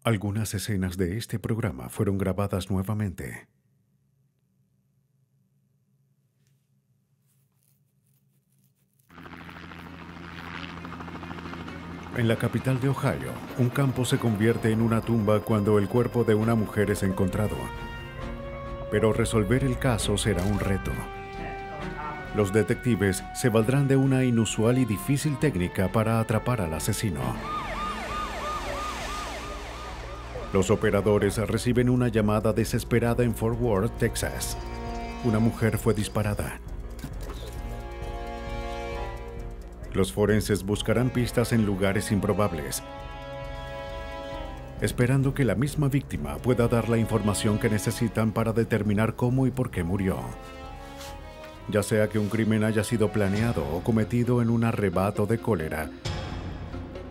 Algunas escenas de este programa fueron grabadas nuevamente. En la capital de Ohio, un campo se convierte en una tumba cuando el cuerpo de una mujer es encontrado. Pero resolver el caso será un reto. Los detectives se valdrán de una inusual y difícil técnica para atrapar al asesino. Los operadores reciben una llamada desesperada en Fort Worth, Texas. Una mujer fue disparada. Los forenses buscarán pistas en lugares improbables, esperando que la misma víctima pueda dar la información que necesitan para determinar cómo y por qué murió. Ya sea que un crimen haya sido planeado o cometido en un arrebato de cólera,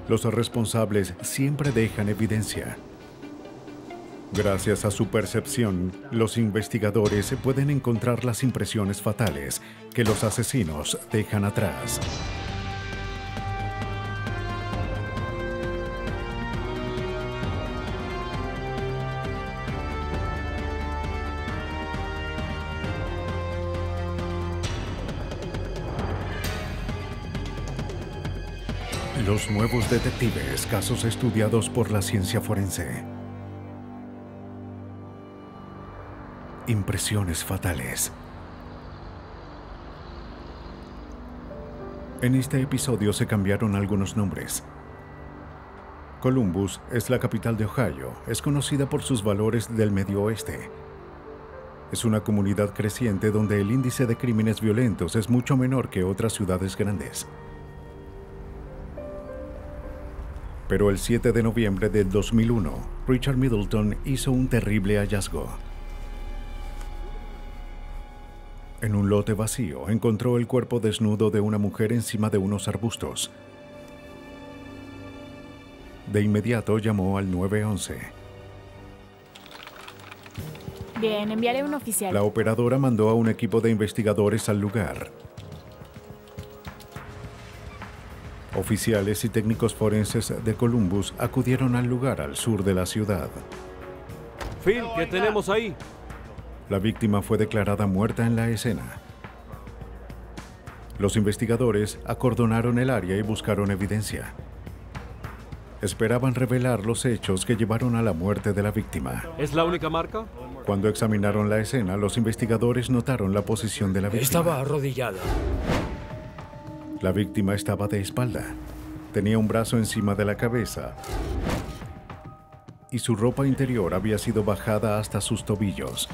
los responsables siempre dejan evidencia. Gracias a su percepción, los investigadores pueden encontrar las impresiones fatales que los asesinos dejan atrás. Los nuevos detectives, casos estudiados por la ciencia forense. Impresiones fatales. En este episodio se cambiaron algunos nombres. Columbus es la capital de Ohio. Es conocida por sus valores del Medio Oeste. Es una comunidad creciente donde el índice de crímenes violentos es mucho menor que otras ciudades grandes. Pero el 7 de noviembre del 2001, Richard Middleton hizo un terrible hallazgo. En un lote vacío, encontró el cuerpo desnudo de una mujer encima de unos arbustos. De inmediato llamó al 911. Bien, enviaré un oficial. La operadora mandó a un equipo de investigadores al lugar. Oficiales y técnicos forenses de Columbus acudieron al lugar al sur de la ciudad. Phil, ¿qué tenemos ahí? La víctima fue declarada muerta en la escena. Los investigadores acordonaron el área y buscaron evidencia. Esperaban revelar los hechos que llevaron a la muerte de la víctima. ¿Es la única marca? Cuando examinaron la escena, los investigadores notaron la posición de la víctima. Estaba arrodillada. La víctima estaba de espalda. Tenía un brazo encima de la cabeza y su ropa interior había sido bajada hasta sus tobillos.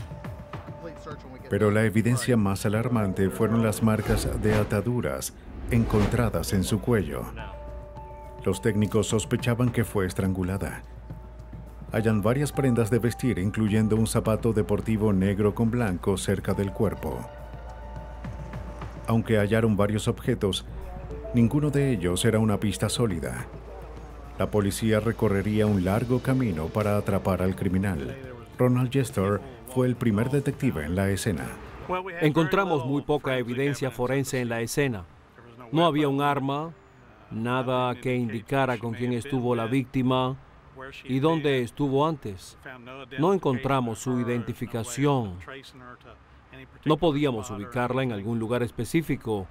Pero la evidencia más alarmante fueron las marcas de ataduras encontradas en su cuello. Los técnicos sospechaban que fue estrangulada. Hallan varias prendas de vestir, incluyendo un zapato deportivo negro con blanco cerca del cuerpo. Aunque hallaron varios objetos, ninguno de ellos era una pista sólida. La policía recorrería un largo camino para atrapar al criminal. Ronald Jester fue el primer detective en la escena. Encontramos muy poca evidencia forense en la escena. No había un arma, nada que indicara con quién estuvo la víctima y dónde estuvo antes. No encontramos su identificación. No podíamos ubicarla en algún lugar específico.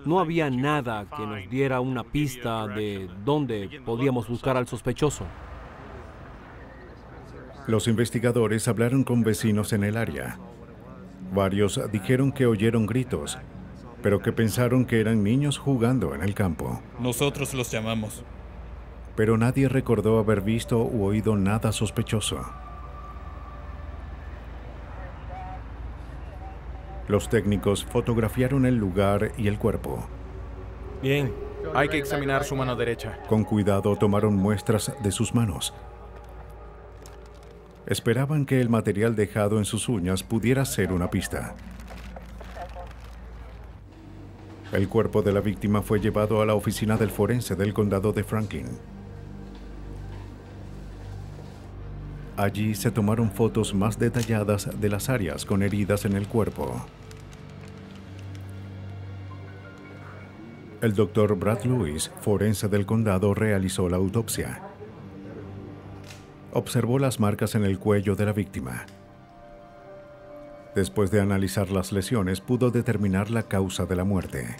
No había nada que nos diera una pista de dónde podíamos buscar al sospechoso. Los investigadores hablaron con vecinos en el área. Varios dijeron que oyeron gritos, pero que pensaron que eran niños jugando en el campo. Nosotros los llamamos. Pero nadie recordó haber visto u oído nada sospechoso. Los técnicos fotografiaron el lugar y el cuerpo. Bien, hay que examinar su mano derecha. Con cuidado tomaron muestras de sus manos. Esperaban que el material dejado en sus uñas pudiera ser una pista. El cuerpo de la víctima fue llevado a la oficina del forense del condado de Franklin. Allí se tomaron fotos más detalladas de las áreas con heridas en el cuerpo. El doctor Brad Lewis, forense del condado, realizó la autopsia. Observó las marcas en el cuello de la víctima. Después de analizar las lesiones, pudo determinar la causa de la muerte.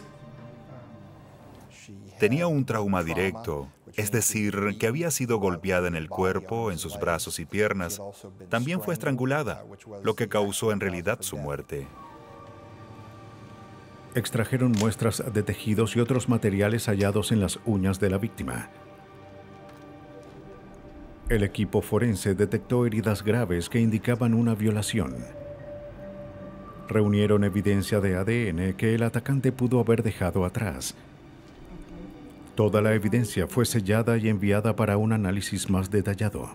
Tenía un trauma directo, es decir, que había sido golpeada en el cuerpo, en sus brazos y piernas. También fue estrangulada, lo que causó en realidad su muerte. Extrajeron muestras de tejidos y otros materiales hallados en las uñas de la víctima. El equipo forense detectó heridas graves que indicaban una violación. Reunieron evidencia de ADN que el atacante pudo haber dejado atrás. Toda la evidencia fue sellada y enviada para un análisis más detallado.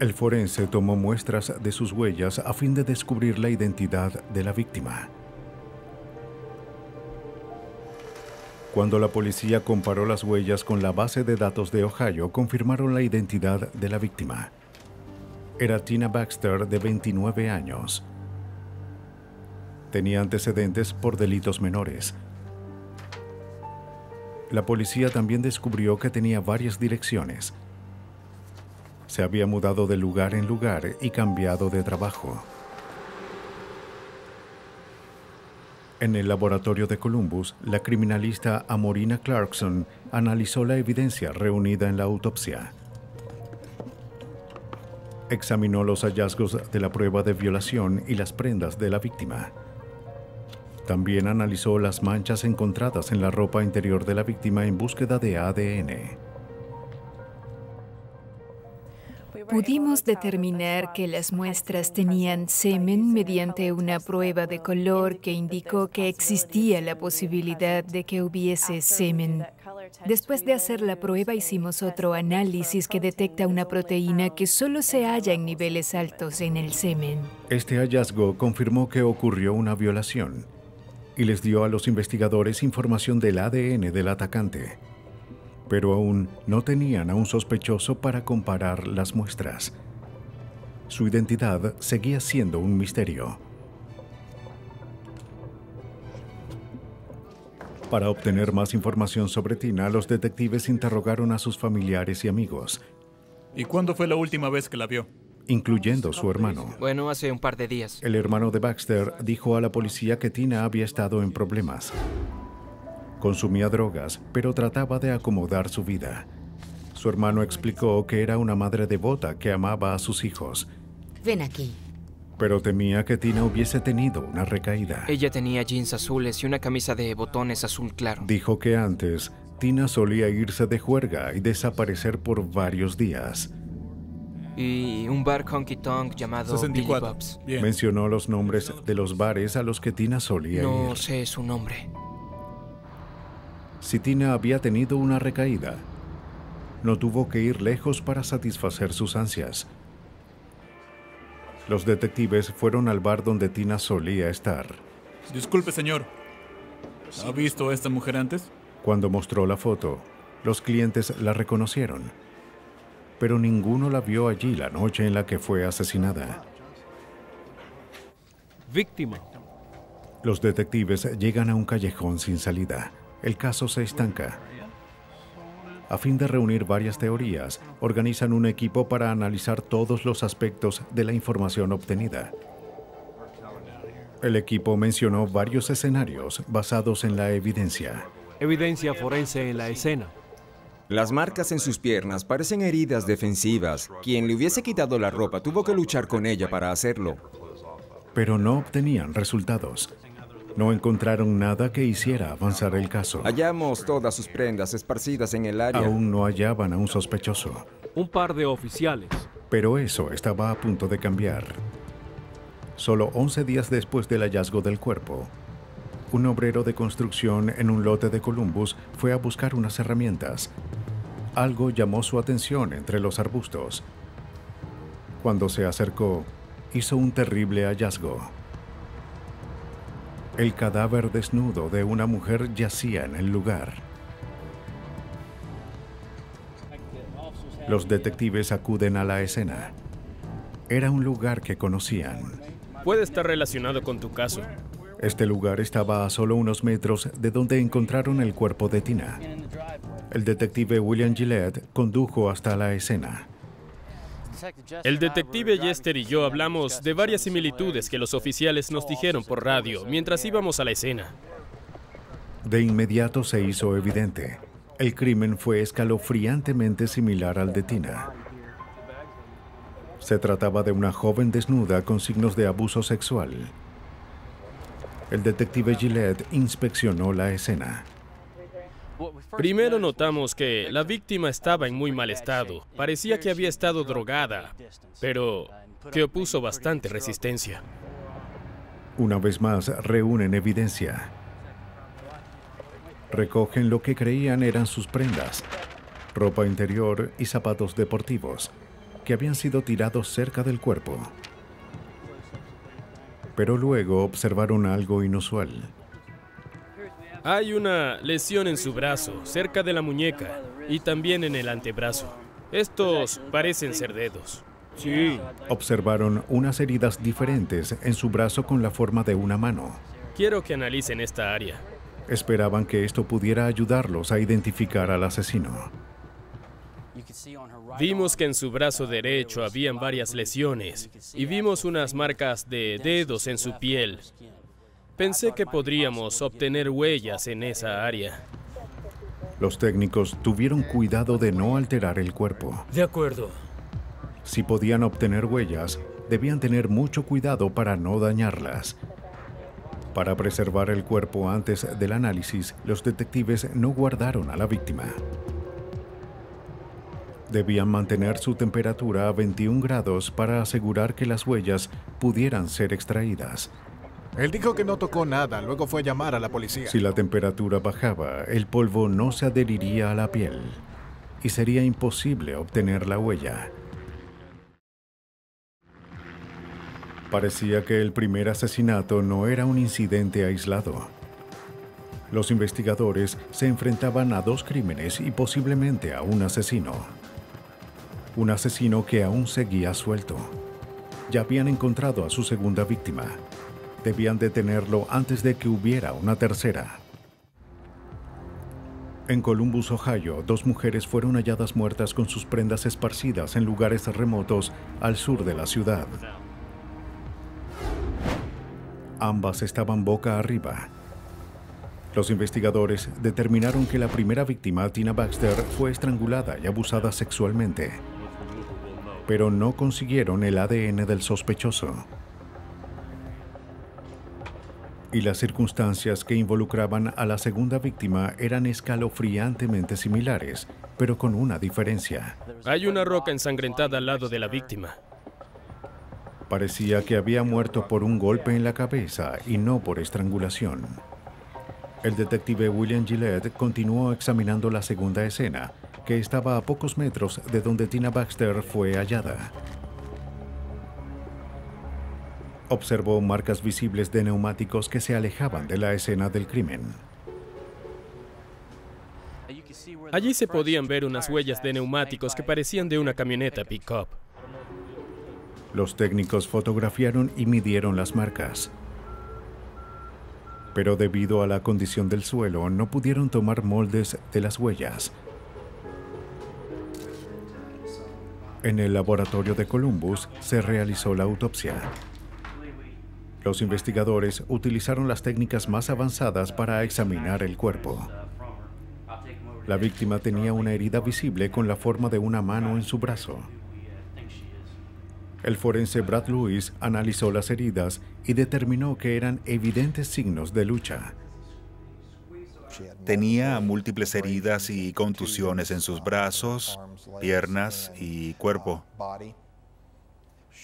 El forense tomó muestras de sus huellas a fin de descubrir la identidad de la víctima. Cuando la policía comparó las huellas con la base de datos de Ohio, confirmaron la identidad de la víctima. Era Tina Baxter, de 29 años. Tenía antecedentes por delitos menores. La policía también descubrió que tenía varias direcciones. Se había mudado de lugar en lugar y cambiado de trabajo. En el laboratorio de Columbus, la criminalista Amorina Clarkson analizó la evidencia reunida en la autopsia. Examinó los hallazgos de la prueba de violación y las prendas de la víctima. También analizó las manchas encontradas en la ropa interior de la víctima en búsqueda de ADN. Pudimos determinar que las muestras tenían semen mediante una prueba de color que indicó que existía la posibilidad de que hubiese semen. Después de hacer la prueba, hicimos otro análisis que detecta una proteína que solo se halla en niveles altos en el semen. Este hallazgo confirmó que ocurrió una violación y les dio a los investigadores información del ADN del atacante. Pero aún no tenían a un sospechoso para comparar las muestras. Su identidad seguía siendo un misterio. Para obtener más información sobre Tina, los detectives interrogaron a sus familiares y amigos, ¿Y cuándo fue la última vez que la vio? incluyendo su hermano. Bueno, hace un par de días. El hermano de Baxter dijo a la policía que Tina había estado en problemas. Consumía drogas, pero trataba de acomodar su vida. Su hermano explicó que era una madre devota que amaba a sus hijos, Ven aquí. pero temía que Tina hubiese tenido una recaída. Ella tenía jeans azules y una camisa de botones azul claro. Dijo que antes, Tina solía irse de juerga y desaparecer por varios días. Y un bar honky tonk llamado Billy 64. Bob's. Bien. Mencionó los nombres de los bares a los que Tina solía No ir. sé su nombre. Si Tina había tenido una recaída, no tuvo que ir lejos para satisfacer sus ansias. Los detectives fueron al bar donde Tina solía estar. Disculpe, señor. ¿Ha visto a esta mujer antes? Cuando mostró la foto, los clientes la reconocieron, pero ninguno la vio allí la noche en la que fue asesinada. Víctima. Los detectives llegan a un callejón sin salida. El caso se estanca. A fin de reunir varias teorías, organizan un equipo para analizar todos los aspectos de la información obtenida. El equipo mencionó varios escenarios basados en la evidencia. Evidencia forense en la escena. Las marcas en sus piernas parecen heridas defensivas. Quien le hubiese quitado la ropa tuvo que luchar con ella para hacerlo. Pero no obtenían resultados. No encontraron nada que hiciera avanzar el caso. Hallamos todas sus prendas esparcidas en el área. Aún no hallaban a un sospechoso. Un par de oficiales. Pero eso estaba a punto de cambiar. Solo 11 días después del hallazgo del cuerpo, un obrero de construcción en un lote de Columbus fue a buscar unas herramientas. Algo llamó su atención entre los arbustos. Cuando se acercó, hizo un terrible hallazgo. El cadáver desnudo de una mujer yacía en el lugar. Los detectives acuden a la escena. Era un lugar que conocían. Puede estar relacionado con tu caso. Este lugar estaba a solo unos metros de donde encontraron el cuerpo de Tina. El detective William Gillette condujo hasta la escena. El detective Jester y yo hablamos de varias similitudes que los oficiales nos dijeron por radio mientras íbamos a la escena. De inmediato se hizo evidente. El crimen fue escalofriantemente similar al de Tina. Se trataba de una joven desnuda con signos de abuso sexual. El detective Gillette inspeccionó la escena. Primero notamos que la víctima estaba en muy mal estado. Parecía que había estado drogada, pero que opuso bastante resistencia. Una vez más, reúnen evidencia. Recogen lo que creían eran sus prendas, ropa interior y zapatos deportivos, que habían sido tirados cerca del cuerpo. Pero luego observaron algo inusual. Hay una lesión en su brazo, cerca de la muñeca, y también en el antebrazo. Estos parecen ser dedos. Sí. Observaron unas heridas diferentes en su brazo con la forma de una mano. Quiero que analicen esta área. Esperaban que esto pudiera ayudarlos a identificar al asesino. Vimos que en su brazo derecho habían varias lesiones y vimos unas marcas de dedos en su piel. Pensé que podríamos obtener huellas en esa área. Los técnicos tuvieron cuidado de no alterar el cuerpo. De acuerdo. Si podían obtener huellas, debían tener mucho cuidado para no dañarlas. Para preservar el cuerpo antes del análisis, los detectives no guardaron a la víctima. Debían mantener su temperatura a 21 grados para asegurar que las huellas pudieran ser extraídas. Él dijo que no tocó nada, luego fue a llamar a la policía. Si la temperatura bajaba, el polvo no se adheriría a la piel y sería imposible obtener la huella. Parecía que el primer asesinato no era un incidente aislado. Los investigadores se enfrentaban a dos crímenes y posiblemente a un asesino. Un asesino que aún seguía suelto. Ya habían encontrado a su segunda víctima. Debían detenerlo antes de que hubiera una tercera. En Columbus, Ohio, dos mujeres fueron halladas muertas con sus prendas esparcidas en lugares remotos al sur de la ciudad. Ambas estaban boca arriba. Los investigadores determinaron que la primera víctima, Tina Baxter, fue estrangulada y abusada sexualmente, pero no consiguieron el ADN del sospechoso. Y las circunstancias que involucraban a la segunda víctima eran escalofriantemente similares, pero con una diferencia. Hay una roca ensangrentada al lado de la víctima. Parecía que había muerto por un golpe en la cabeza y no por estrangulación. El detective William Gillette continuó examinando la segunda escena, que estaba a pocos metros de donde Tina Baxter fue hallada. Observó marcas visibles de neumáticos que se alejaban de la escena del crimen. Allí se podían ver unas huellas de neumáticos que parecían de una camioneta pick-up. Los técnicos fotografiaron y midieron las marcas. Pero debido a la condición del suelo, no pudieron tomar moldes de las huellas. En el laboratorio de Columbus se realizó la autopsia. Los investigadores utilizaron las técnicas más avanzadas para examinar el cuerpo. La víctima tenía una herida visible con la forma de una mano en su brazo. El forense Brad Lewis analizó las heridas y determinó que eran evidentes signos de lucha. Tenía múltiples heridas y contusiones en sus brazos, piernas y cuerpo.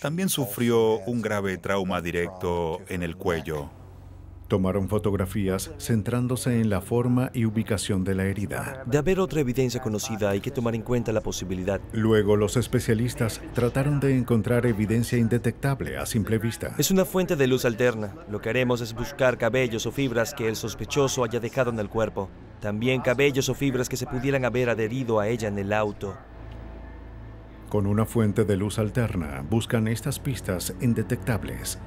También sufrió un grave trauma directo en el cuello. Tomaron fotografías centrándose en la forma y ubicación de la herida. De haber otra evidencia conocida, hay que tomar en cuenta la posibilidad. Luego, los especialistas trataron de encontrar evidencia indetectable a simple vista. Es una fuente de luz alterna. Lo que haremos es buscar cabellos o fibras que el sospechoso haya dejado en el cuerpo. También cabellos o fibras que se pudieran haber adherido a ella en el auto. Con una fuente de luz alterna, buscan estas pistas indetectables.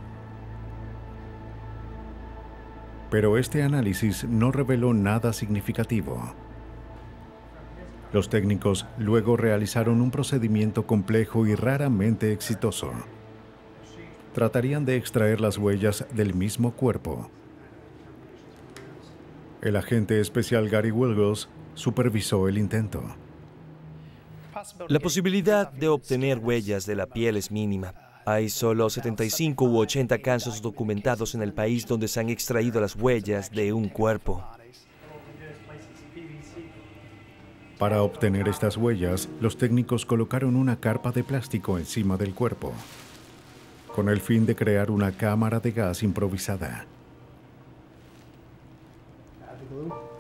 Pero este análisis no reveló nada significativo. Los técnicos luego realizaron un procedimiento complejo y raramente exitoso. Tratarían de extraer las huellas del mismo cuerpo. El agente especial Gary Wilgos supervisó el intento. La posibilidad de obtener huellas de la piel es mínima. Hay solo 75 u 80 casos documentados en el país donde se han extraído las huellas de un cuerpo. Para obtener estas huellas, los técnicos colocaron una carpa de plástico encima del cuerpo, con el fin de crear una cámara de gas improvisada.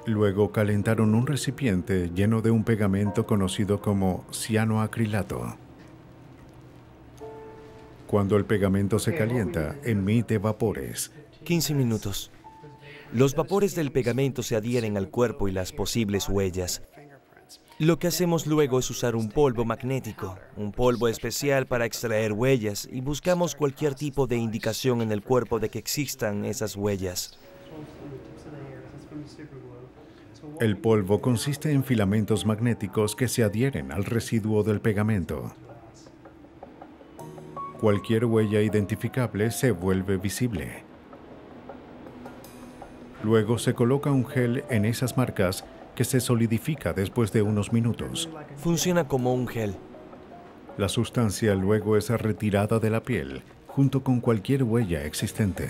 Luego calentaron un recipiente lleno de un pegamento conocido como cianoacrilato. Cuando el pegamento se calienta, emite vapores. 15 minutos. Los vapores del pegamento se adhieren al cuerpo y las posibles huellas. Lo que hacemos luego es usar un polvo magnético, un polvo especial para extraer huellas, y buscamos cualquier tipo de indicación en el cuerpo de que existan esas huellas. El polvo consiste en filamentos magnéticos que se adhieren al residuo del pegamento. Cualquier huella identificable se vuelve visible. Luego se coloca un gel en esas marcas que se solidifica después de unos minutos. Funciona como un gel. La sustancia luego es retirada de la piel, junto con cualquier huella existente.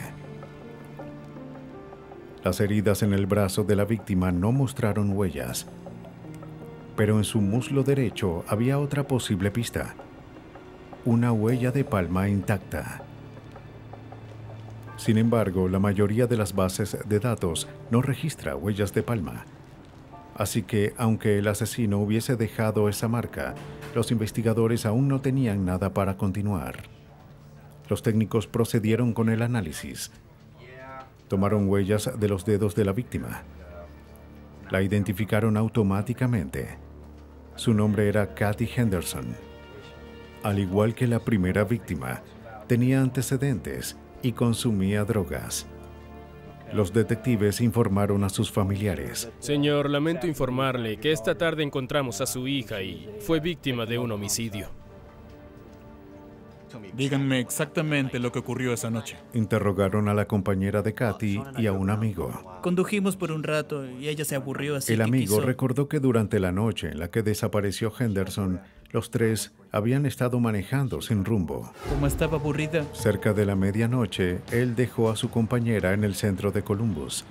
Las heridas en el brazo de la víctima no mostraron huellas, pero en su muslo derecho había otra posible pista: una huella de palma intacta. Sin embargo, la mayoría de las bases de datos no registra huellas de palma. Así que, aunque el asesino hubiese dejado esa marca, los investigadores aún no tenían nada para continuar. Los técnicos procedieron con el análisis. Tomaron huellas de los dedos de la víctima. La identificaron automáticamente. Su nombre era Kathy Henderson. Al igual que la primera víctima, tenía antecedentes y consumía drogas. Los detectives informaron a sus familiares. Señor, lamento informarle que esta tarde encontramos a su hija y fue víctima de un homicidio. Díganme exactamente lo que ocurrió esa noche. Interrogaron a la compañera de Kathy y a un amigo. Condujimos por un rato y ella se aburrió, así El que amigo quiso... recordó que durante la noche en la que desapareció Henderson, los tres habían estado manejando sin rumbo. Como estaba aburrida. Cerca de la medianoche, él dejó a su compañera en el centro de Columbus.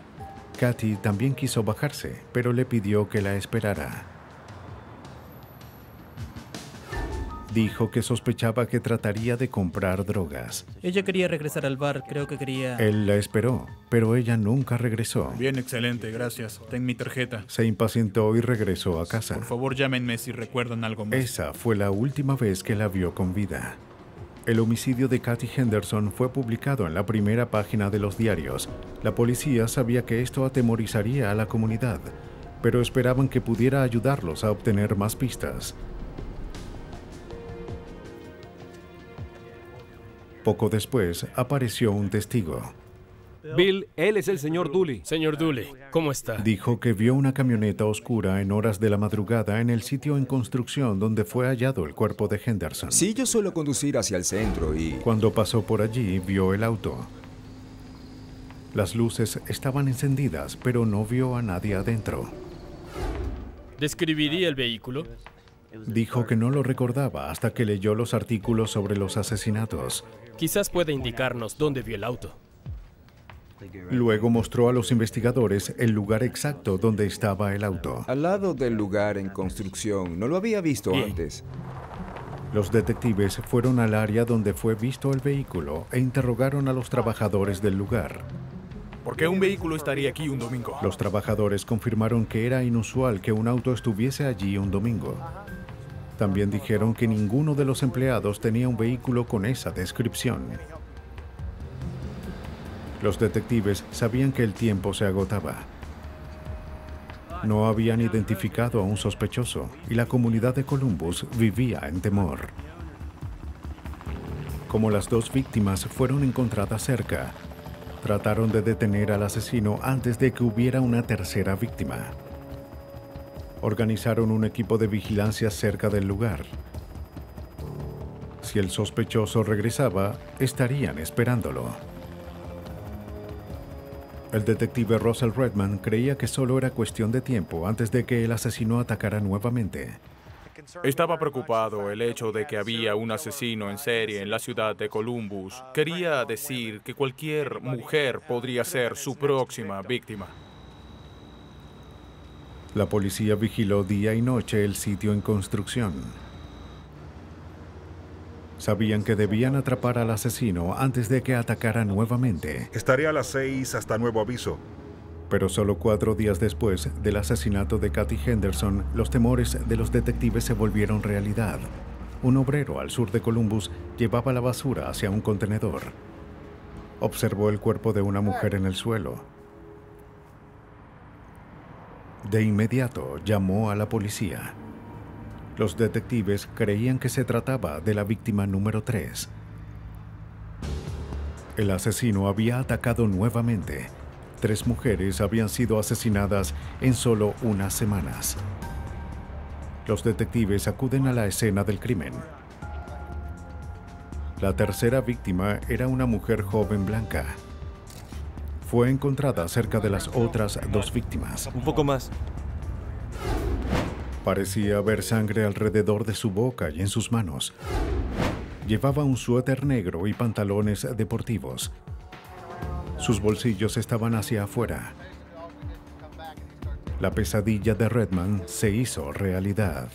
Kathy también quiso bajarse, pero le pidió que la esperara. Dijo que sospechaba que trataría de comprar drogas. Ella quería regresar al bar, creo que quería... Él la esperó, pero ella nunca regresó. Bien, excelente, gracias. Ten mi tarjeta. Se impacientó y regresó a casa. Por favor, llámenme si recuerdan algo más. Esa fue la última vez que la vio con vida. El homicidio de Kathy Henderson fue publicado en la primera página de los diarios. La policía sabía que esto atemorizaría a la comunidad, pero esperaban que pudiera ayudarlos a obtener más pistas. Poco después, apareció un testigo. Bill, él es el señor Dooley. Señor Dooley, ¿cómo está? Dijo que vio una camioneta oscura en horas de la madrugada en el sitio en construcción donde fue hallado el cuerpo de Henderson. Sí, yo suelo conducir hacia el centro y... Cuando pasó por allí, vio el auto. Las luces estaban encendidas, pero no vio a nadie adentro. ¿Describiría el vehículo? Dijo que no lo recordaba hasta que leyó los artículos sobre los asesinatos. Quizás pueda indicarnos dónde vio el auto. Luego mostró a los investigadores el lugar exacto donde estaba el auto. Al lado del lugar en construcción. No lo había visto antes. Los detectives fueron al área donde fue visto el vehículo e interrogaron a los trabajadores del lugar. ¿Por qué un vehículo estaría aquí un domingo? Los trabajadores confirmaron que era inusual que un auto estuviese allí un domingo. También dijeron que ninguno de los empleados tenía un vehículo con esa descripción. Los detectives sabían que el tiempo se agotaba. No habían identificado a un sospechoso y la comunidad de Columbus vivía en temor. Como las dos víctimas fueron encontradas cerca, trataron de detener al asesino antes de que hubiera una tercera víctima. Organizaron un equipo de vigilancia cerca del lugar. Si el sospechoso regresaba, estarían esperándolo. El detective Russell Redman creía que solo era cuestión de tiempo antes de que el asesino atacara nuevamente. Estaba preocupado el hecho de que había un asesino en serie en la ciudad de Columbus. Quería decir que cualquier mujer podría ser su próxima víctima. La policía vigiló día y noche el sitio en construcción. Sabían que debían atrapar al asesino antes de que atacara nuevamente. Estaré a las 6 hasta nuevo aviso. Pero solo 4 días después del asesinato de Kathy Henderson, los temores de los detectives se volvieron realidad. Un obrero al sur de Columbus llevaba la basura hacia un contenedor. Observó el cuerpo de una mujer en el suelo. De inmediato llamó a la policía. Los detectives creían que se trataba de la víctima número 3. El asesino había atacado nuevamente. 3 mujeres habían sido asesinadas en solo unas semanas. Los detectives acuden a la escena del crimen. La tercera víctima era una mujer joven blanca. Fue encontrada cerca de las otras 2 víctimas. Un poco más. Parecía haber sangre alrededor de su boca y en sus manos. Llevaba un suéter negro y pantalones deportivos. Sus bolsillos estaban hacia afuera. La pesadilla de Redman se hizo realidad.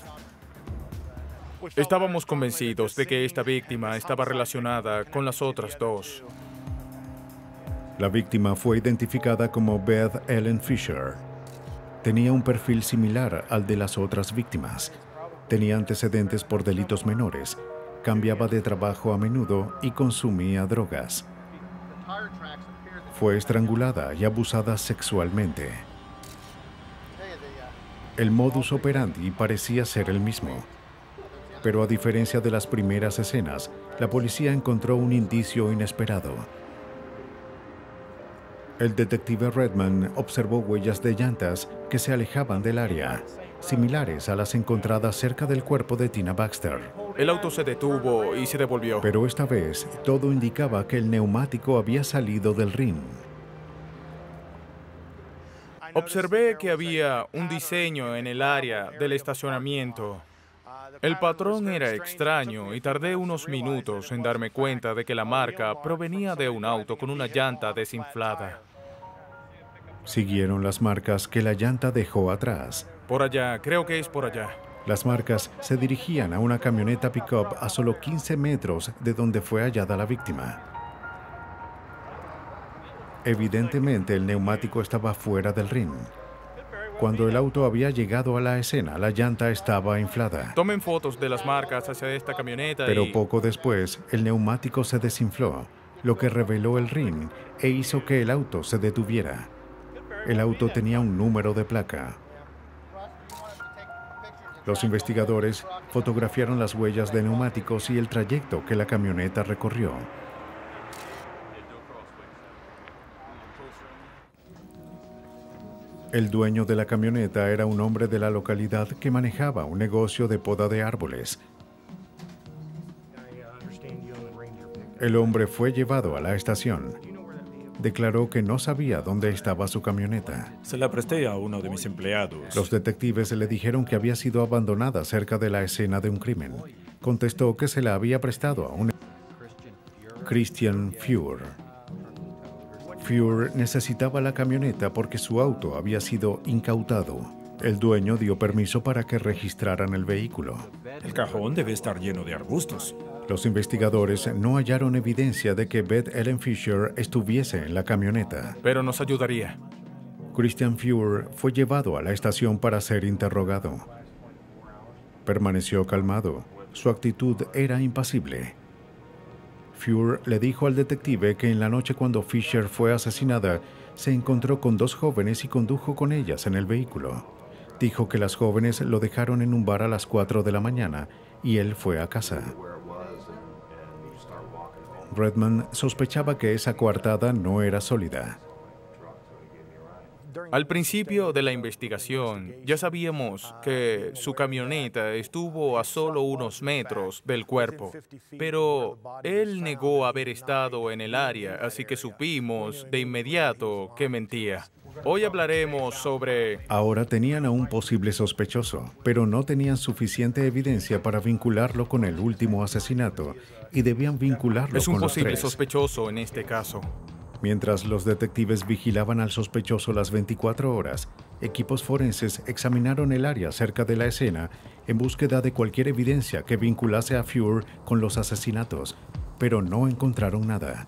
Estábamos convencidos de que esta víctima estaba relacionada con las otras 2. La víctima fue identificada como Beth Ellen Fisher. Tenía un perfil similar al de las otras víctimas. Tenía antecedentes por delitos menores, cambiaba de trabajo a menudo y consumía drogas. Fue estrangulada y abusada sexualmente. El modus operandi parecía ser el mismo. Pero a diferencia de las primeras escenas, la policía encontró un indicio inesperado. El detective Redman observó huellas de llantas que se alejaban del área, similares a las encontradas cerca del cuerpo de Tina Baxter. El auto se detuvo y se devolvió. Pero esta vez, todo indicaba que el neumático había salido del rin. Observé que había un diseño en el área del estacionamiento. El patrón era extraño y tardé unos minutos en darme cuenta de que la marca provenía de un auto con una llanta desinflada. Siguieron las marcas que la llanta dejó atrás. Por allá, creo que es por allá. Las marcas se dirigían a una camioneta pick-up a solo 15 metros de donde fue hallada la víctima. Evidentemente, el neumático estaba fuera del rin. Cuando el auto había llegado a la escena, la llanta estaba inflada. Tomen fotos de las marcas hacia esta camioneta Pero poco después, el neumático se desinfló, lo que reveló el rin e hizo que el auto se detuviera. El auto tenía un número de placa. Los investigadores fotografiaron las huellas de neumáticos y el trayecto que la camioneta recorrió. El dueño de la camioneta era un hombre de la localidad que manejaba un negocio de poda de árboles. El hombre fue llevado a la estación. Declaró que no sabía dónde estaba su camioneta. Se la presté a uno de mis empleados. Los detectives le dijeron que había sido abandonada cerca de la escena de un crimen. Contestó que se la había prestado a un Christian Fuhr. Fuhr necesitaba la camioneta porque su auto había sido incautado. El dueño dio permiso para que registraran el vehículo. El cajón debe estar lleno de arbustos. Los investigadores no hallaron evidencia de que Beth Ellen Fisher estuviese en la camioneta. Pero nos ayudaría. Christian Fuhr fue llevado a la estación para ser interrogado. Permaneció calmado. Su actitud era impasible. Fuhr le dijo al detective que en la noche cuando Fisher fue asesinada, se encontró con 2 jóvenes y condujo con ellas en el vehículo. Dijo que las jóvenes lo dejaron en un bar a las 4 de la mañana y él fue a casa. Redman sospechaba que esa coartada no era sólida. Al principio de la investigación, ya sabíamos que su camioneta estuvo a solo unos metros del cuerpo, pero él negó haber estado en el área, así que supimos de inmediato que mentía. Hoy hablaremos sobre... Ahora tenían a un posible sospechoso, pero no tenían suficiente evidencia para vincularlo con el último asesinato y debían vincularlo Es un con los posible tres. sospechoso en este caso. Mientras los detectives vigilaban al sospechoso las 24 horas, equipos forenses examinaron el área cerca de la escena en búsqueda de cualquier evidencia que vinculase a Fuhr con los asesinatos, pero no encontraron nada.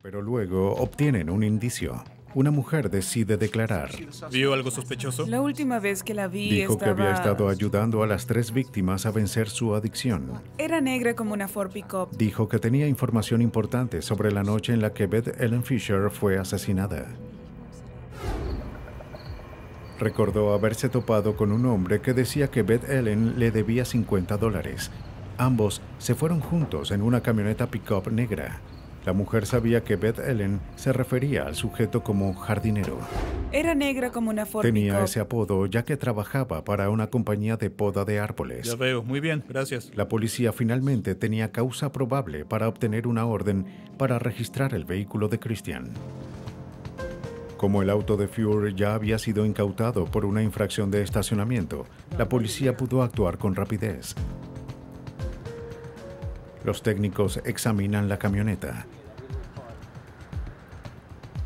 Pero luego obtienen un indicio. Una mujer decide declarar. ¿Vio algo sospechoso? La última vez que la vi Dijo que había estaba... estado ayudando a las 3 víctimas a vencer su adicción. Era negra como una Ford Pickup. Dijo que tenía información importante sobre la noche en la que Beth Ellen Fisher fue asesinada. Recordó haberse topado con un hombre que decía que Beth Ellen le debía $50. Ambos se fueron juntos en una camioneta pickup negra. La mujer sabía que Beth Ellen se refería al sujeto como jardinero. Era negra como una Ford Tenía Pickup. ese apodo ya que trabajaba para una compañía de poda de árboles. Ya veo, muy bien, gracias. La policía finalmente tenía causa probable para obtener una orden para registrar el vehículo de Christian. Como el auto de Fuhr ya había sido incautado por una infracción de estacionamiento, la policía pudo actuar con rapidez. Los técnicos examinan la camioneta.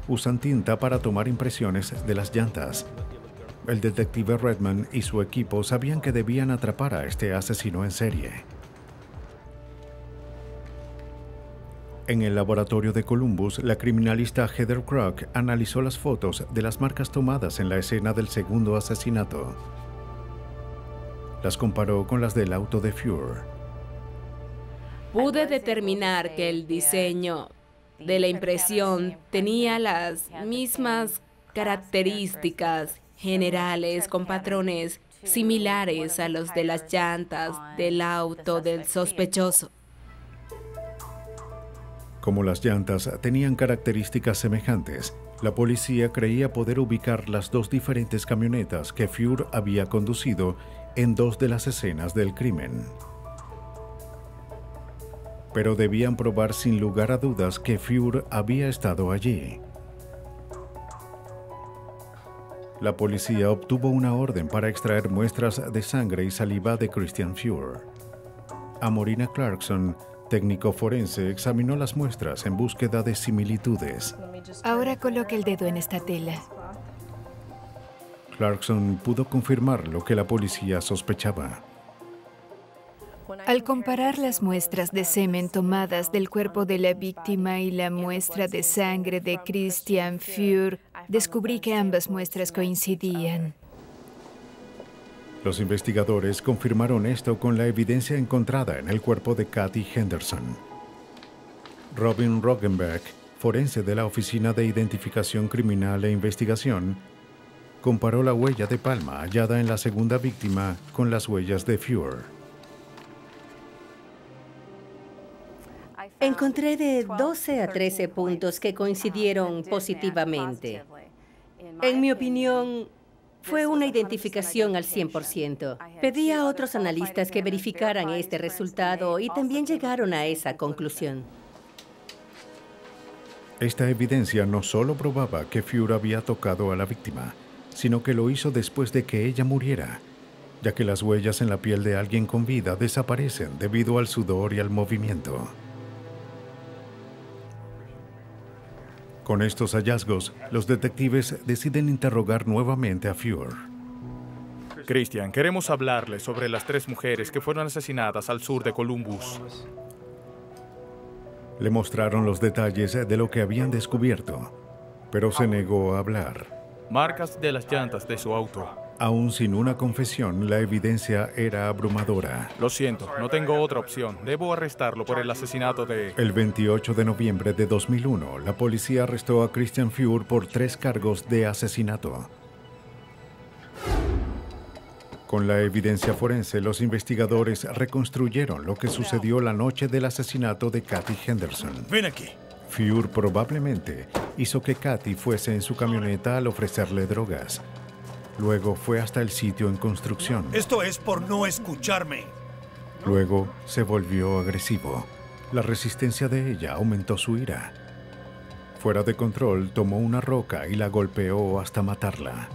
Usan tinta para tomar impresiones de las llantas. El detective Redman y su equipo sabían que debían atrapar a este asesino en serie. En el laboratorio de Columbus, la criminalista Heather Kroc analizó las fotos de las marcas tomadas en la escena del segundo asesinato. Las comparó con las del auto de Fuhr. Pude determinar que el diseño de la impresión tenía las mismas características generales con patrones similares a los de las llantas del auto del sospechoso. Como las llantas tenían características semejantes, la policía creía poder ubicar las 2 diferentes camionetas que Fuhr había conducido en 2 de las escenas del crimen. Pero debían probar sin lugar a dudas que Fuhr había estado allí. La policía obtuvo una orden para extraer muestras de sangre y saliva de Christian Fuhr. Amorina Clarkson, técnico forense, examinó las muestras en búsqueda de similitudes. Ahora coloque el dedo en esta tela. Clarkson pudo confirmar lo que la policía sospechaba. Al comparar las muestras de semen tomadas del cuerpo de la víctima y la muestra de sangre de Christian Fuhr, descubrí que ambas muestras coincidían. Los investigadores confirmaron esto con la evidencia encontrada en el cuerpo de Kathy Henderson. Robin Roggenbeck, forense de la Oficina de Identificación Criminal e Investigación, comparó la huella de palma hallada en la segunda víctima con las huellas de Fuhr. Encontré de 12 a 13 puntos que coincidieron positivamente. En mi opinión, fue una identificación al 100%. Pedí a otros analistas que verificaran este resultado y también llegaron a esa conclusión. Esta evidencia no solo probaba que Fuhr había tocado a la víctima, sino que lo hizo después de que ella muriera, ya que las huellas en la piel de alguien con vida desaparecen debido al sudor y al movimiento. Con estos hallazgos, los detectives deciden interrogar nuevamente a Fuhr. Christian, queremos hablarle sobre las 3 mujeres que fueron asesinadas al sur de Columbus. Le mostraron los detalles de lo que habían descubierto, pero se negó a hablar. Marcas de las llantas de su auto. Aún sin una confesión, la evidencia era abrumadora. Lo siento, no tengo otra opción. Debo arrestarlo por el asesinato de... El 28 de noviembre de 2001, la policía arrestó a Christian Fuhr por 3 cargos de asesinato. Con la evidencia forense, los investigadores reconstruyeron lo que sucedió la noche del asesinato de Kathy Henderson. Ven aquí. Fuhr probablemente hizo que Kathy fuese en su camioneta al ofrecerle drogas. Luego fue hasta el sitio en construcción. Esto es por no escucharme. Luego se volvió agresivo. La resistencia de ella aumentó su ira. Fuera de control, tomó una roca y la golpeó hasta matarla.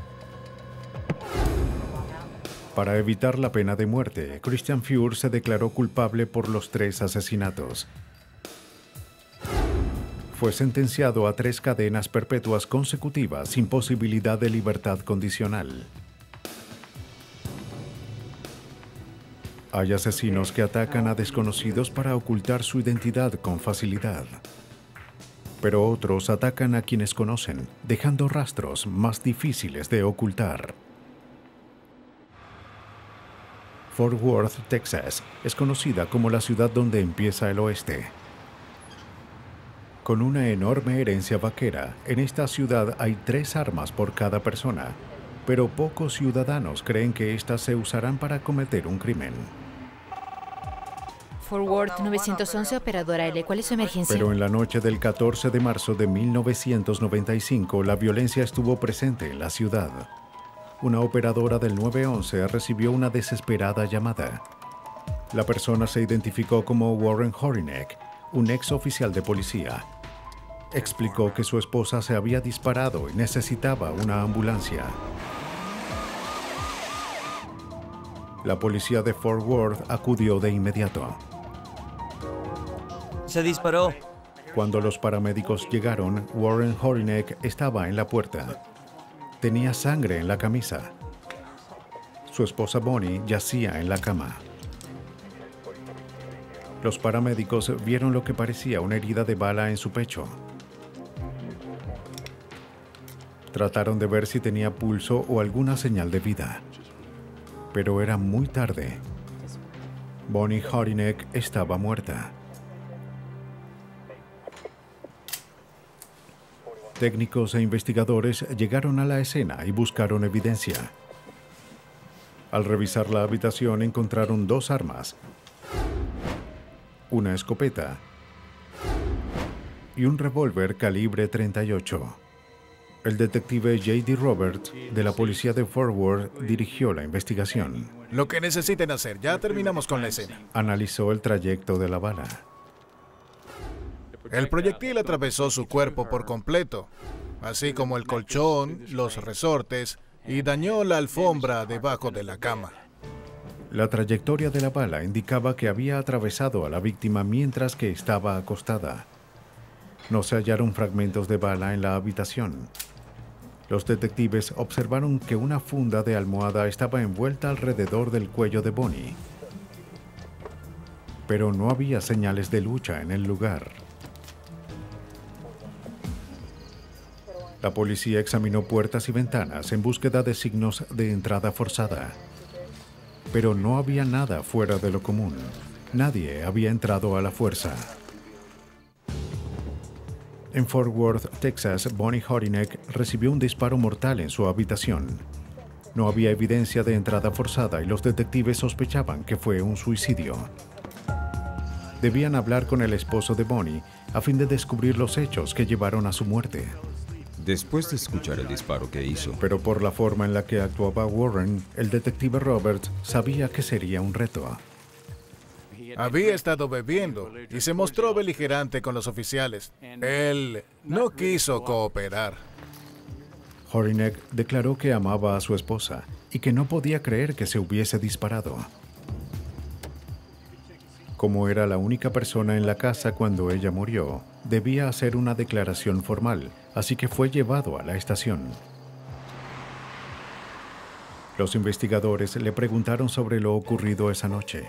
Para evitar la pena de muerte, Christian Fuhr se declaró culpable por los 3 asesinatos. Fue sentenciado a 3 cadenas perpetuas consecutivas sin posibilidad de libertad condicional. Hay asesinos que atacan a desconocidos para ocultar su identidad con facilidad. Pero otros atacan a quienes conocen, dejando rastros más difíciles de ocultar. Fort Worth, Texas, es conocida como la ciudad donde empieza el oeste. Con una enorme herencia vaquera, en esta ciudad hay 3 armas por cada persona, pero pocos ciudadanos creen que éstas se usarán para cometer un crimen. Fort Worth 911, operadora L. ¿Cuál es su emergencia? Pero en la noche del 14 de marzo de 1995, la violencia estuvo presente en la ciudad. Una operadora del 911 recibió una desesperada llamada. La persona se identificó como Warren Horinek, un ex oficial de policía. Explicó que su esposa se había disparado y necesitaba una ambulancia. La policía de Fort Worth acudió de inmediato. Se disparó. Cuando los paramédicos llegaron, Warren Horinek estaba en la puerta. Tenía sangre en la camisa. Su esposa Bonnie yacía en la cama. Los paramédicos vieron lo que parecía una herida de bala en su pecho. Trataron de ver si tenía pulso o alguna señal de vida. Pero era muy tarde. Bonnie Horinek estaba muerta. Técnicos e investigadores llegaron a la escena y buscaron evidencia. Al revisar la habitación encontraron 2 armas, una escopeta y un revólver calibre .38. El detective J.D. Roberts de la policía de Fort Worth dirigió la investigación. Lo que necesiten hacer, ya terminamos con la escena. Analizó el trayecto de la bala. El proyectil atravesó su cuerpo por completo, así como el colchón, los resortes, y dañó la alfombra debajo de la cama. La trayectoria de la bala indicaba que había atravesado a la víctima mientras que estaba acostada. No se hallaron fragmentos de bala en la habitación. Los detectives observaron que una funda de almohada estaba envuelta alrededor del cuello de Bonnie. Pero no había señales de lucha en el lugar. La policía examinó puertas y ventanas en búsqueda de signos de entrada forzada. Pero no había nada fuera de lo común. Nadie había entrado a la fuerza. En Fort Worth, Texas, Bonnie Horinek recibió un disparo mortal en su habitación. No había evidencia de entrada forzada y los detectives sospechaban que fue un suicidio. Debían hablar con el esposo de Bonnie a fin de descubrir los hechos que llevaron a su muerte. Después de escuchar el disparo que hizo. Pero por la forma en la que actuaba Warren, el detective Roberts sabía que sería un reto. Había estado bebiendo y se mostró beligerante con los oficiales. Él no quiso cooperar. Horinek declaró que amaba a su esposa y que no podía creer que se hubiese disparado. Como era la única persona en la casa cuando ella murió, debía hacer una declaración formal, así que fue llevado a la estación. Los investigadores le preguntaron sobre lo ocurrido esa noche.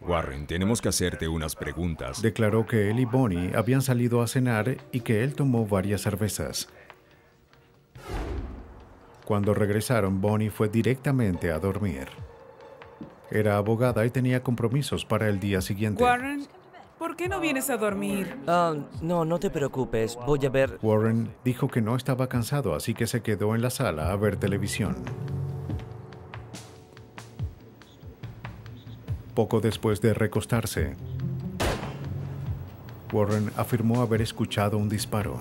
Warren, tenemos que hacerte unas preguntas. Declaró que él y Bonnie habían salido a cenar y que él tomó varias cervezas. Cuando regresaron, Bonnie fue directamente a dormir. Era abogada y tenía compromisos para el día siguiente. Warren, ¿por qué no vienes a dormir? No te preocupes. Voy a ver... Warren dijo que no estaba cansado, así que se quedó en la sala a ver televisión. Poco después de recostarse, Warren afirmó haber escuchado un disparo.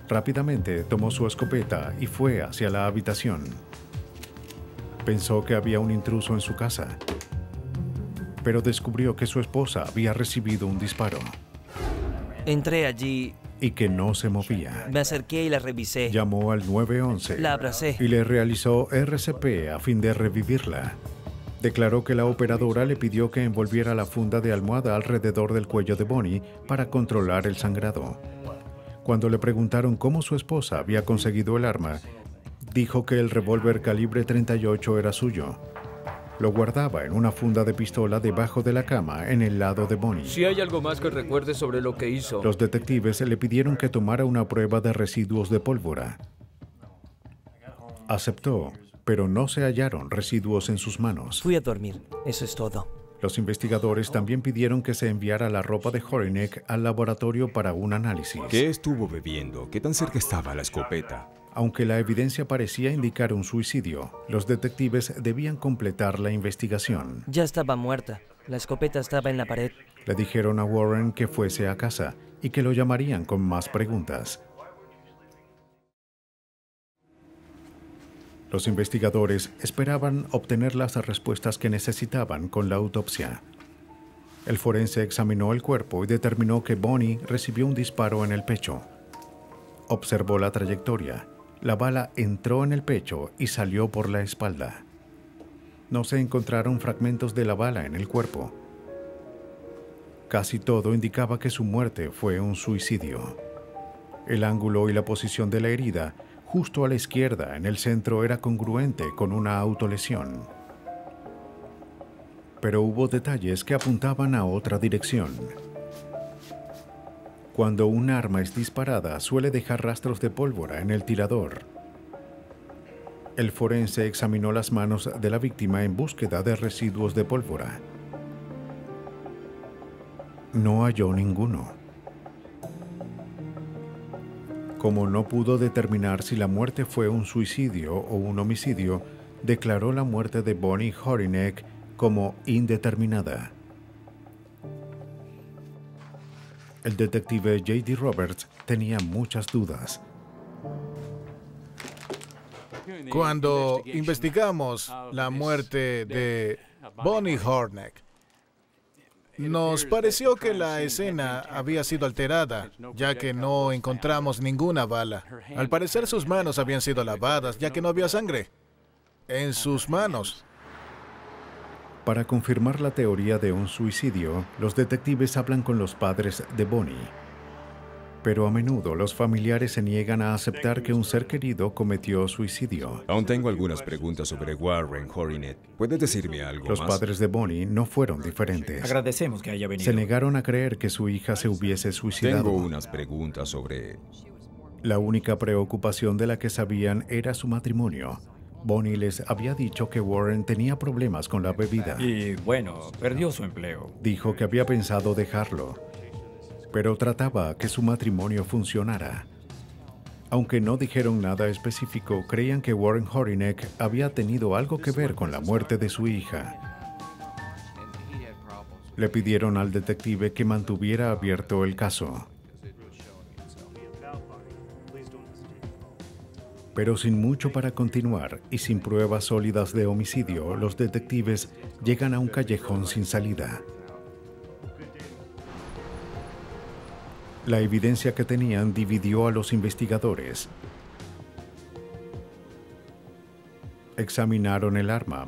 Rápidamente tomó su escopeta y fue hacia la habitación. Pensó que había un intruso en su casa, pero descubrió que su esposa había recibido un disparo. Entré allí y que no se movía. Me acerqué y la revisé. Llamó al 911. La abracé. Y le realizó RCP a fin de revivirla. Declaró que la operadora le pidió que envolviera la funda de almohada alrededor del cuello de Bonnie para controlar el sangrado. Cuando le preguntaron cómo su esposa había conseguido el arma, dijo que el revólver calibre .38 era suyo. Lo guardaba en una funda de pistola debajo de la cama en el lado de Bonnie. Si hay algo más que recuerde sobre lo que hizo. Los detectives le pidieron que tomara una prueba de residuos de pólvora. Aceptó, pero no se hallaron residuos en sus manos. Fui a dormir, eso es todo. Los investigadores también pidieron que se enviara la ropa de Horinek al laboratorio para un análisis. ¿Qué estuvo bebiendo? ¿Qué tan cerca estaba la escopeta? Aunque la evidencia parecía indicar un suicidio, los detectives debían completar la investigación. Ya estaba muerta. La escopeta estaba en la pared. Le dijeron a Warren que fuese a casa y que lo llamarían con más preguntas. Los investigadores esperaban obtener las respuestas que necesitaban con la autopsia. El forense examinó el cuerpo y determinó que Bonnie recibió un disparo en el pecho. Observó la trayectoria. La bala entró en el pecho y salió por la espalda. No se encontraron fragmentos de la bala en el cuerpo. Casi todo indicaba que su muerte fue un suicidio. El ángulo y la posición de la herida, justo a la izquierda en el centro, era congruente con una autolesión. Pero hubo detalles que apuntaban a otra dirección. Cuando un arma es disparada, suele dejar rastros de pólvora en el tirador. El forense examinó las manos de la víctima en búsqueda de residuos de pólvora. No halló ninguno. Como no pudo determinar si la muerte fue un suicidio o un homicidio, declaró la muerte de Bonnie Horinek como indeterminada. El detective J.D. Roberts tenía muchas dudas. Cuando investigamos la muerte de Bonnie Horinek, nos pareció que la escena había sido alterada, ya que no encontramos ninguna bala. Al parecer sus manos habían sido lavadas, ya que no había sangre en sus manos. Para confirmar la teoría de un suicidio, los detectives hablan con los padres de Bonnie. Pero a menudo los familiares se niegan a aceptar que un ser querido cometió suicidio. Aún tengo algunas preguntas sobre Warren Horinek. ¿Puedes decirme algo más? Los padres de Bonnie no fueron diferentes. Agradecemos que haya venido. Se negaron a creer que su hija se hubiese suicidado. Tengo unas preguntas sobre... La única preocupación de la que sabían era su matrimonio. Bonnie les había dicho que Warren tenía problemas con la bebida. Y bueno, perdió su empleo. Dijo que había pensado dejarlo, pero trataba que su matrimonio funcionara. Aunque no dijeron nada específico, creían que Warren Horinek había tenido algo que ver con la muerte de su hija. Le pidieron al detective que mantuviera abierto el caso. Pero sin mucho para continuar y sin pruebas sólidas de homicidio, los detectives llegan a un callejón sin salida. La evidencia que tenían dividió a los investigadores. Examinaron el arma,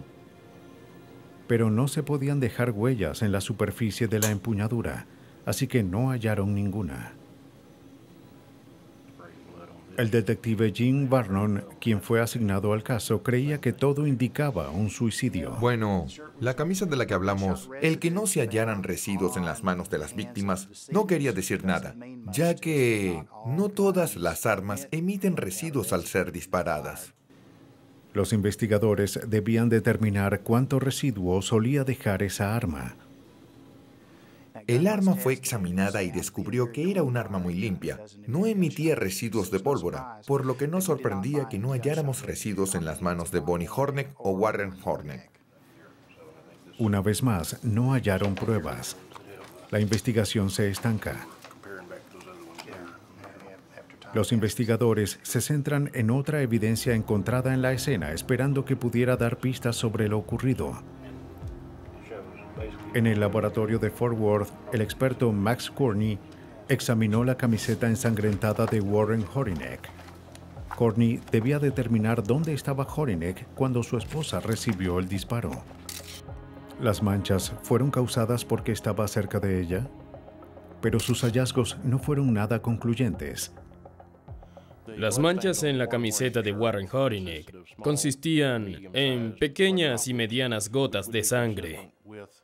pero no se podían dejar huellas en la superficie de la empuñadura, así que no hallaron ninguna. El detective Jim Vernon, quien fue asignado al caso, creía que todo indicaba un suicidio. Bueno, la camisa de la que hablamos, el que no se hallaran residuos en las manos de las víctimas, no quería decir nada, ya que no todas las armas emiten residuos al ser disparadas. Los investigadores debían determinar cuánto residuo solía dejar esa arma. El arma fue examinada y descubrió que era un arma muy limpia. No emitía residuos de pólvora, por lo que no sorprendía que no halláramos residuos en las manos de Bonnie Horinek o Warren Horinek. Una vez más, no hallaron pruebas. La investigación se estanca. Los investigadores se centran en otra evidencia encontrada en la escena, esperando que pudiera dar pistas sobre lo ocurrido. En el laboratorio de Fort Worth, el experto Max Courtney examinó la camiseta ensangrentada de Warren Horinek. Courtney debía determinar dónde estaba Horinek cuando su esposa recibió el disparo. ¿Las manchas fueron causadas porque estaba cerca de ella? Pero sus hallazgos no fueron nada concluyentes. Las manchas en la camiseta de Warren Horinek consistían en pequeñas y medianas gotas de sangre,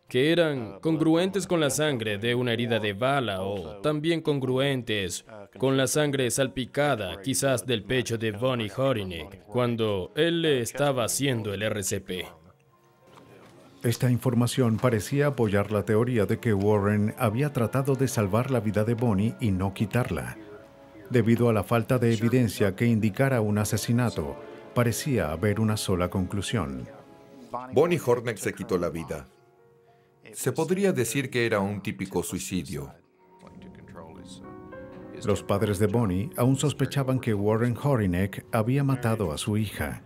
que eran congruentes con la sangre de una herida de bala o también congruentes con la sangre salpicada, quizás del pecho de Bonnie Horinek, cuando él le estaba haciendo el RCP. Esta información parecía apoyar la teoría de que Warren había tratado de salvar la vida de Bonnie y no quitarla. Debido a la falta de evidencia que indicara un asesinato, parecía haber una sola conclusión. Bonnie Horinek se quitó la vida. Se podría decir que era un típico suicidio. Los padres de Bonnie aún sospechaban que Warren Horinek había matado a su hija.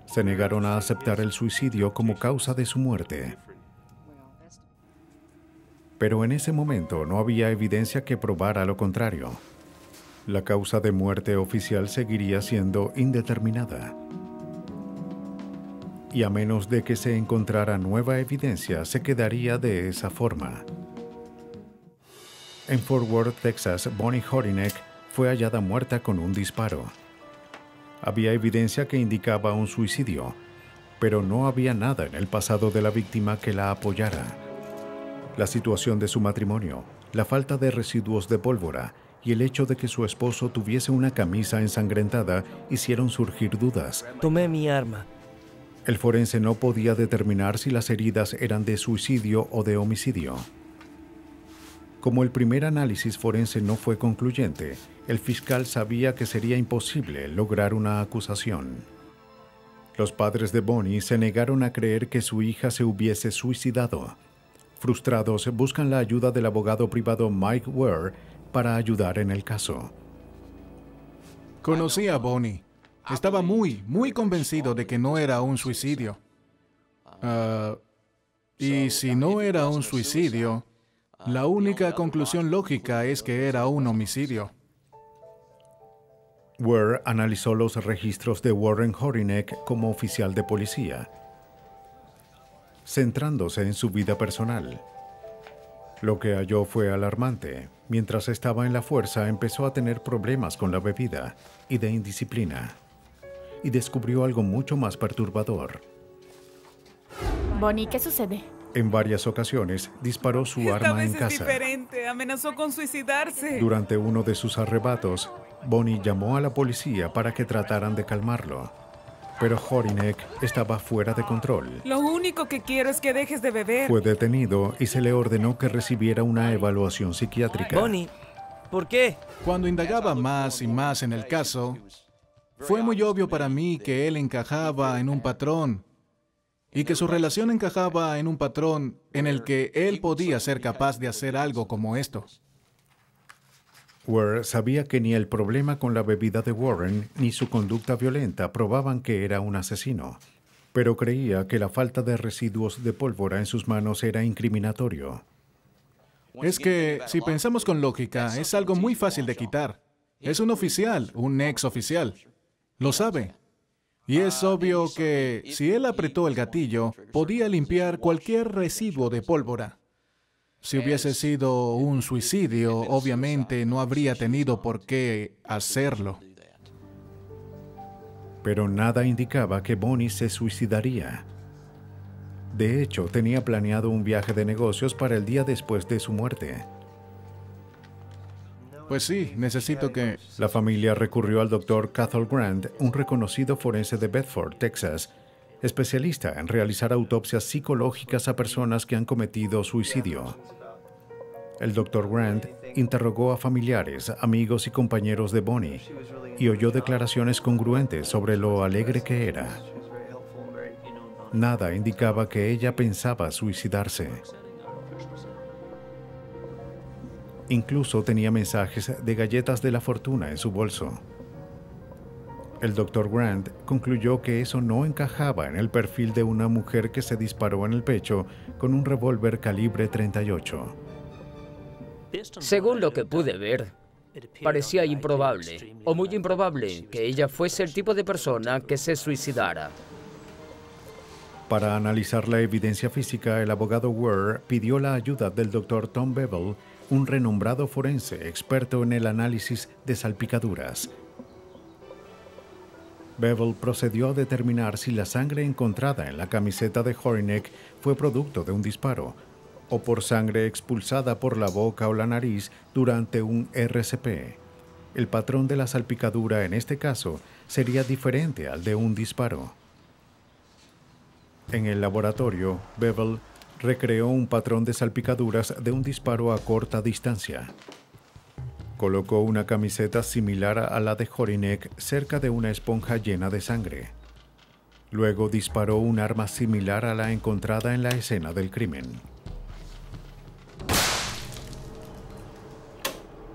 Se negaron a aceptar el suicidio como causa de su muerte. Pero en ese momento no había evidencia que probara lo contrario. La causa de muerte oficial seguiría siendo indeterminada. Y a menos de que se encontrara nueva evidencia, se quedaría de esa forma. En Fort Worth, Texas, Bonnie Horinek fue hallada muerta con un disparo. Había evidencia que indicaba un suicidio, pero no había nada en el pasado de la víctima que la apoyara. La situación de su matrimonio, la falta de residuos de pólvora y el hecho de que su esposo tuviese una camisa ensangrentada hicieron surgir dudas. Tomé mi arma. El forense no podía determinar si las heridas eran de suicidio o de homicidio. Como el primer análisis forense no fue concluyente, el fiscal sabía que sería imposible lograr una acusación. Los padres de Bonnie se negaron a creer que su hija se hubiese suicidado. Frustrados, buscan la ayuda del abogado privado Mike Ware para ayudar en el caso. Conocí a Bonnie. Estaba muy convencido de que no era un suicidio. Y si no era un suicidio, la única conclusión lógica es que era un homicidio. Ware analizó los registros de Warren Horinek como oficial de policía, centrándose en su vida personal. Lo que halló fue alarmante. Mientras estaba en la fuerza, empezó a tener problemas con la bebida y de indisciplina. Y descubrió algo mucho más perturbador. Bonnie, ¿qué sucede? En varias ocasiones disparó su arma en casa. Esta vez es diferente. Amenazó con suicidarse. Durante uno de sus arrebatos, Bonnie llamó a la policía para que trataran de calmarlo. Pero Horinek estaba fuera de control. Lo único que quiero es que dejes de beber. Fue detenido y se le ordenó que recibiera una evaluación psiquiátrica. Bonnie, ¿por qué? Cuando indagaba más y más en el caso, fue muy obvio para mí que él encajaba en un patrón y que su relación encajaba en un patrón en el que él podía ser capaz de hacer algo como esto. Ware sabía que ni el problema con la bebida de Warren ni su conducta violenta probaban que era un asesino, pero creía que la falta de residuos de pólvora en sus manos era incriminatorio. Es que, si pensamos con lógica, es algo muy fácil de quitar. Es un oficial, un ex oficial. Lo sabe. Y es obvio que, si él apretó el gatillo, podía limpiar cualquier residuo de pólvora. Si hubiese sido un suicidio, obviamente no habría tenido por qué hacerlo. Pero nada indicaba que Bonnie se suicidaría. De hecho, tenía planeado un viaje de negocios para el día después de su muerte. Pues sí, necesito que... La familia recurrió al Dr. Cathal Grant, un reconocido forense de Bedford, Texas, especialista en realizar autopsias psicológicas a personas que han cometido suicidio. El Dr. Grant interrogó a familiares, amigos y compañeros de Bonnie y oyó declaraciones congruentes sobre lo alegre que era. Nada indicaba que ella pensaba suicidarse. Incluso tenía mensajes de galletas de la fortuna en su bolso. El Dr. Grant concluyó que eso no encajaba en el perfil de una mujer que se disparó en el pecho con un revólver calibre .38. Según lo que pude ver, parecía improbable, o muy improbable, que ella fuese el tipo de persona que se suicidara. Para analizar la evidencia física, el abogado Ware pidió la ayuda del Dr. Tom Bevel, un renombrado forense experto en el análisis de salpicaduras. Bevel procedió a determinar si la sangre encontrada en la camiseta de Horinek fue producto de un disparo o por sangre expulsada por la boca o la nariz durante un RCP. El patrón de la salpicadura en este caso sería diferente al de un disparo. En el laboratorio, Bevel recreó un patrón de salpicaduras de un disparo a corta distancia. Colocó una camiseta similar a la de Horinek cerca de una esponja llena de sangre. Luego disparó un arma similar a la encontrada en la escena del crimen.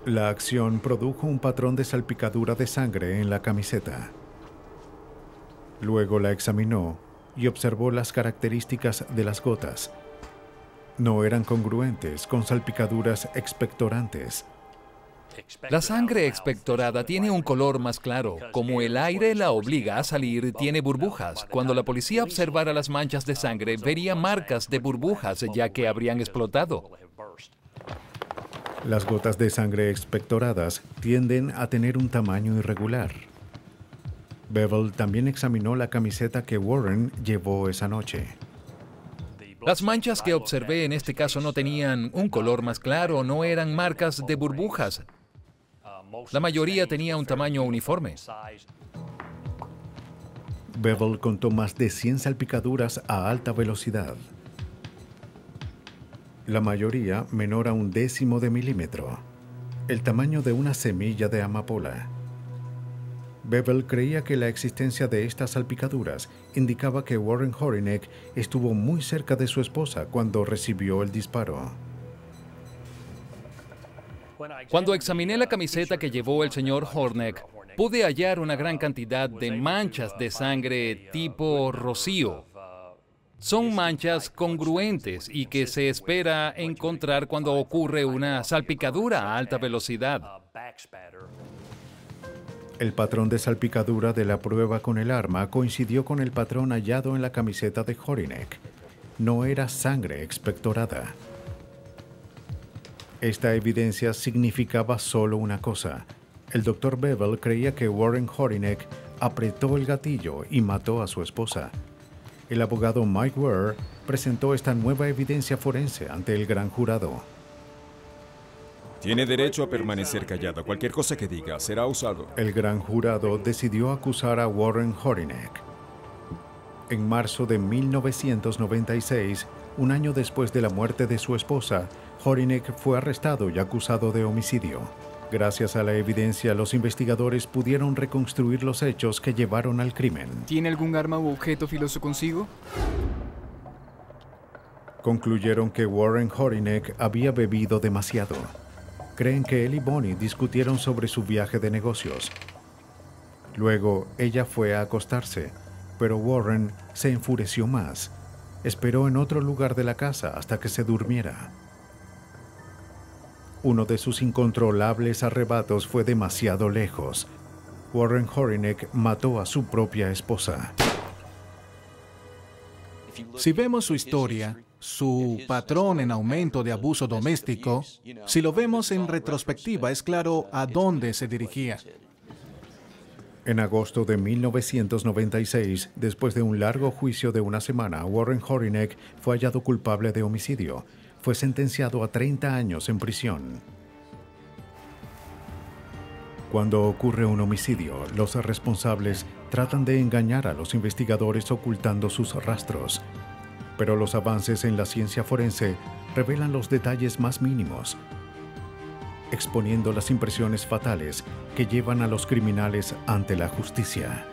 La acción produjo un patrón de salpicadura de sangre en la camiseta. Luego la examinó y observó las características de las gotas. No eran congruentes con salpicaduras expectorantes. La sangre expectorada tiene un color más claro. Como el aire la obliga a salir, tiene burbujas. Cuando la policía observara las manchas de sangre, vería marcas de burbujas, ya que habrían explotado. Las gotas de sangre expectoradas tienden a tener un tamaño irregular. Bevel también examinó la camiseta que Warren llevó esa noche. Las manchas que observé en este caso no tenían un color más claro, no eran marcas de burbujas. La mayoría tenía un tamaño uniforme. Bevel contó más de 100 salpicaduras a alta velocidad. La mayoría menor a 1/10 de milímetro, el tamaño de una semilla de amapola. Bevel creía que la existencia de estas salpicaduras indicaba que Warren Horinek estuvo muy cerca de su esposa cuando recibió el disparo. Cuando examiné la camiseta que llevó el señor Horinek, pude hallar una gran cantidad de manchas de sangre tipo rocío. Son manchas congruentes y que se espera encontrar cuando ocurre una salpicadura a alta velocidad. El patrón de salpicadura de la prueba con el arma coincidió con el patrón hallado en la camiseta de Horinek. No era sangre expectorada. Esta evidencia significaba solo una cosa. El Dr. Bevel creía que Warren Horinek apretó el gatillo y mató a su esposa. El abogado Mike Ware presentó esta nueva evidencia forense ante el gran jurado. Tiene derecho a permanecer callado. Cualquier cosa que diga será usado. El gran jurado decidió acusar a Warren Horinek. En marzo de 1996, un año después de la muerte de su esposa, Horinek fue arrestado y acusado de homicidio. Gracias a la evidencia, los investigadores pudieron reconstruir los hechos que llevaron al crimen. ¿Tiene algún arma u objeto filoso consigo? Concluyeron que Warren Horinek había bebido demasiado. Creen que él y Bonnie discutieron sobre su viaje de negocios. Luego, ella fue a acostarse, pero Warren se enfureció más. Esperó en otro lugar de la casa hasta que se durmiera. Uno de sus incontrolables arrebatos fue demasiado lejos. Warren Horinek mató a su propia esposa. Si vemos su historia, su patrón en aumento de abuso doméstico, si lo vemos en retrospectiva, es claro a dónde se dirigía. En agosto de 1996, después de un largo juicio de una semana, Warren Horinek fue hallado culpable de homicidio. Fue sentenciado a 30 años en prisión. Cuando ocurre un homicidio, los responsables tratan de engañar a los investigadores ocultando sus rastros. Pero los avances en la ciencia forense revelan los detalles más mínimos, exponiendo las impresiones fatales que llevan a los criminales ante la justicia.